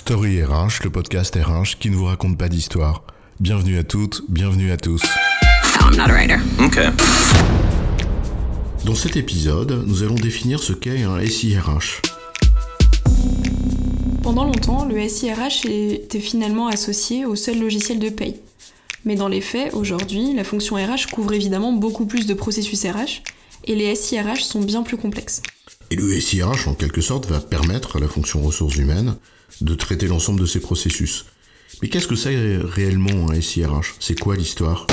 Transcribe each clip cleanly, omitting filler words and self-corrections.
Story RH, le podcast RH qui ne vous raconte pas d'histoire. Bienvenue à toutes, bienvenue à tous. No, I'm not a writer. Okay. Dans cet épisode, nous allons définir ce qu'est un SIRH. Pendant longtemps, le SIRH était finalement associé au seul logiciel de paye. Mais dans les faits, aujourd'hui, la fonction RH couvre évidemment beaucoup plus de processus RH, et les SIRH sont bien plus complexes. Et le SIRH, en quelque sorte, va permettre à la fonction ressources humaines de traiter l'ensemble de ces processus. Mais qu'est-ce que c'est réellement un SIRH ? C'est quoi l'histoire ?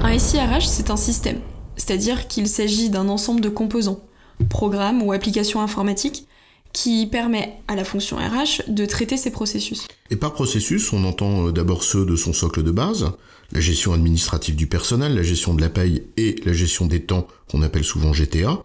Un SIRH, c'est un système, c'est-à-dire qu'il s'agit d'un ensemble de composants, programmes ou applications informatiques, qui permet à la fonction RH de traiter ces processus. Et par processus, on entend d'abord ceux de son socle de base, la gestion administrative du personnel, la gestion de la paye et la gestion des temps, qu'on appelle souvent GTA.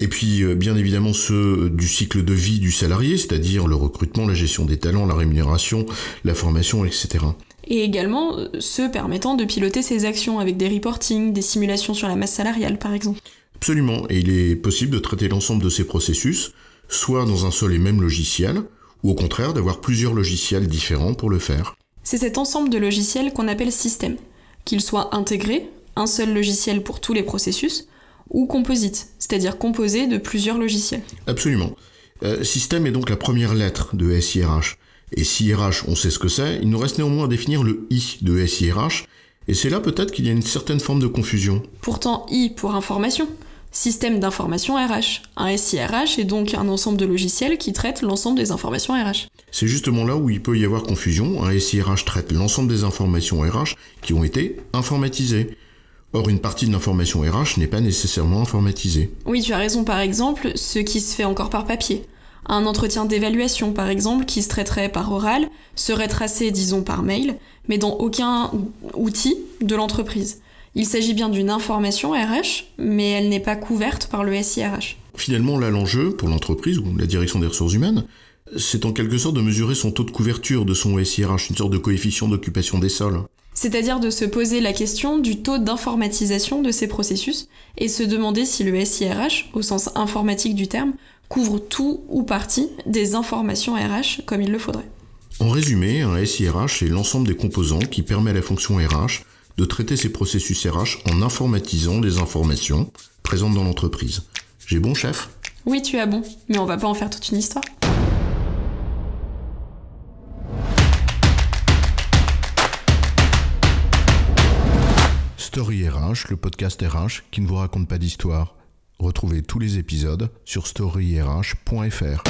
Et puis, bien évidemment, ceux du cycle de vie du salarié, c'est-à-dire le recrutement, la gestion des talents, la rémunération, la formation, etc. Et également ceux permettant de piloter ses actions avec des reportings, des simulations sur la masse salariale, par exemple. Absolument, et il est possible de traiter l'ensemble de ces processus, soit dans un seul et même logiciel, ou au contraire d'avoir plusieurs logiciels différents pour le faire. C'est cet ensemble de logiciels qu'on appelle système, qu'il soit intégré, un seul logiciel pour tous les processus, ou composite, c'est-à-dire composé de plusieurs logiciels. Absolument. Système est donc la première lettre de SIRH. Et SIRH, on sait ce que c'est, il nous reste néanmoins à définir le I de SIRH, et c'est là peut-être qu'il y a une certaine forme de confusion. Pourtant, I pour information, système d'information RH. Un SIRH est donc un ensemble de logiciels qui traitent l'ensemble des informations RH. C'est justement là où il peut y avoir confusion. Un SIRH traite l'ensemble des informations RH qui ont été informatisées. Or, une partie de l'information RH n'est pas nécessairement informatisée. Oui, tu as raison, par exemple, ce qui se fait encore par papier. Un entretien d'évaluation, par exemple, qui se traiterait par oral, serait tracé, disons, par mail, mais dans aucun outil de l'entreprise. Il s'agit bien d'une information RH, mais elle n'est pas couverte par le SIRH. Finalement, là, l'enjeu pour l'entreprise ou la direction des ressources humaines, c'est en quelque sorte de mesurer son taux de couverture de son SIRH, une sorte de coefficient d'occupation des sols. C'est-à-dire de se poser la question du taux d'informatisation de ces processus et se demander si le SIRH, au sens informatique du terme, couvre tout ou partie des informations RH comme il le faudrait. En résumé, un SIRH est l'ensemble des composants qui permet à la fonction RH de traiter ses processus RH en informatisant les informations présentes dans l'entreprise. J'ai bon, chef ? Oui, tu as bon, mais on va pas en faire toute une histoire. Story RH, le podcast RH qui ne vous raconte pas d'histoire. Retrouvez tous les épisodes sur storyrh.fr.